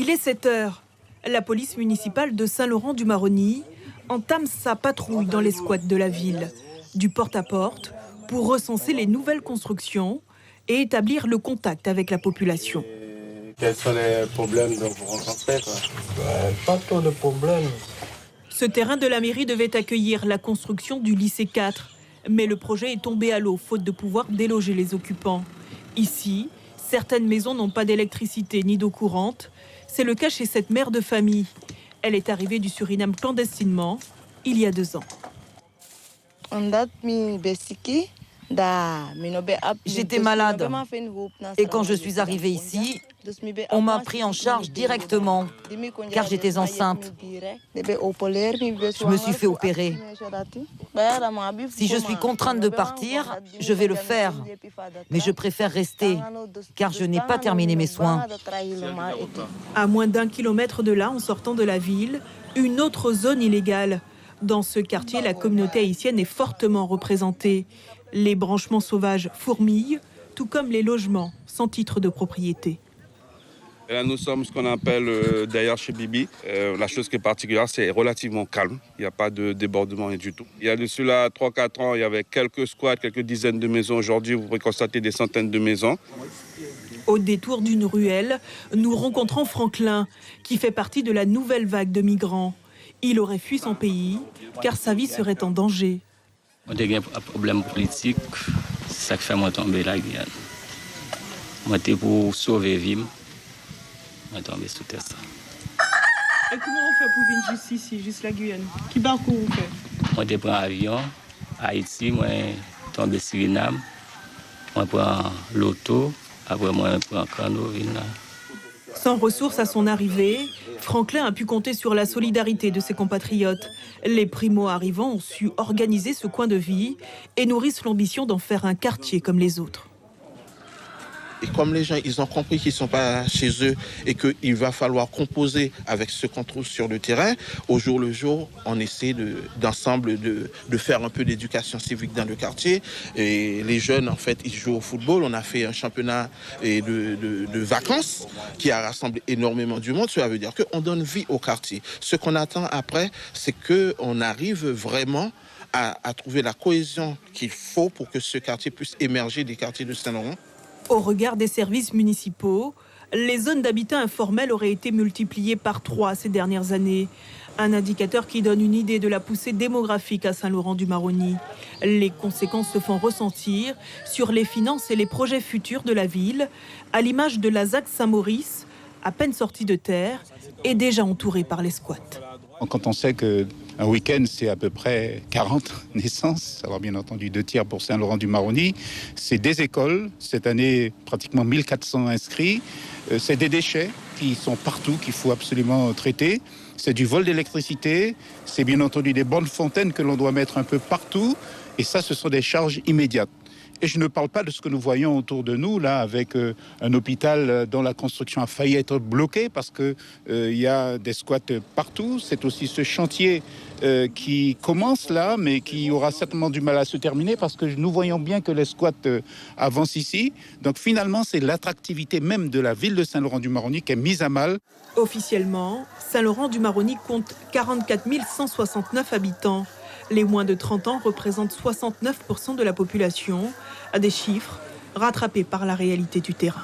Il est 7 heures. La police municipale de Saint-Laurent-du-Maroni entame sa patrouille dans les squats de la ville, du porte-à-porte, pour recenser les nouvelles constructions et établir le contact avec la population. Quels sont les problèmes que vous rencontrez? Pas trop de problèmes. Ce terrain de la mairie devait accueillir la construction du lycée 4, mais le projet est tombé à l'eau faute de pouvoir déloger les occupants. Ici, certaines maisons n'ont pas d'électricité ni d'eau courante. C'est le cas chez cette mère de famille. Elle est arrivée du Suriname clandestinement il y a 2 ans. J'étais malade et quand je suis arrivée ici, on m'a pris en charge directement car j'étais enceinte. Je me suis fait opérer. Si je suis contrainte de partir, je vais le faire. Mais je préfère rester car je n'ai pas terminé mes soins. À moins d'1 kilomètre de là, en sortant de la ville, une autre zone illégale. Dans ce quartier, la communauté haïtienne est fortement représentée. Les branchements sauvages fourmillent, tout comme les logements sans titre de propriété. Là, nous sommes ce qu'on appelle derrière chez Bibi. La chose qui est particulière, c'est relativement calme. Il n'y a pas de débordement du tout. Il y a de cela 3-4 ans, il y avait quelques squats, quelques dizaines de maisons. Aujourd'hui, vous pourrez constater des centaines de maisons. Au détour d'une ruelle, nous rencontrons Franklin, qui fait partie de la nouvelle vague de migrants. Il aurait fui son pays, car sa vie serait en danger. On a un problème politique, c'est ça qui fait moi tomber la Guyane. Moi, j'étais pour sauver vie. Moi, tombé sous terre. Et comment on fait pour venir juste ici, juste la Guyane? Qui parcours on fait? Moi, je prends l'avion à Haïti, moi, je tombe au Suriname. Moi, je prends l'auto, après, moi, je prends un canot. Sans ressources à son arrivée, Franklin a pu compter sur la solidarité de ses compatriotes. Les primo-arrivants ont su organiser ce coin de vie et nourrissent l'ambition d'en faire un quartier comme les autres. Et comme les gens, ils ont compris qu'ils ne sont pas chez eux et qu'il va falloir composer avec ce qu'on trouve sur le terrain, au jour le jour, on essaie d'ensemble de faire un peu d'éducation civique dans le quartier. Et les jeunes, en fait, ils jouent au football. On a fait un championnat de vacances qui a rassemblé énormément du monde. Cela veut dire qu'on donne vie au quartier. Ce qu'on attend après, c'est qu'on arrive vraiment à trouver la cohésion qu'il faut pour que ce quartier puisse émerger des quartiers de Saint-Laurent. Au regard des services municipaux, les zones d'habitat informel auraient été multipliées par 3 ces dernières années. Un indicateur qui donne une idée de la poussée démographique à Saint-Laurent-du-Maroni. Les conséquences se font ressentir sur les finances et les projets futurs de la ville, à l'image de la ZAC Saint-Maurice, à peine sortie de terre et déjà entourée par les squats. Quand on sait qu'un week-end, c'est à peu près 40 naissances, alors bien entendu 2 tiers pour Saint-Laurent-du-Maroni, c'est des écoles, cette année pratiquement 1400 inscrits, c'est des déchets qui sont partout, qu'il faut absolument traiter, c'est du vol d'électricité, c'est bien entendu des bornes fontaines que l'on doit mettre un peu partout, et ça, ce sont des charges immédiates. Et je ne parle pas de ce que nous voyons autour de nous, là, avec un hôpital dont la construction a failli être bloquée parce qu'il y a des squats partout. C'est aussi ce chantier qui commence là, mais qui aura certainement du mal à se terminer parce que nous voyons bien que les squats avancent ici. Donc finalement, c'est l'attractivité même de la ville de Saint-Laurent-du-Maroni qui est mise à mal. Officiellement, Saint-Laurent-du-Maroni compte 44 169 habitants. Les moins de 30 ans représentent 69% de la population, à des chiffres rattrapés par la réalité du terrain.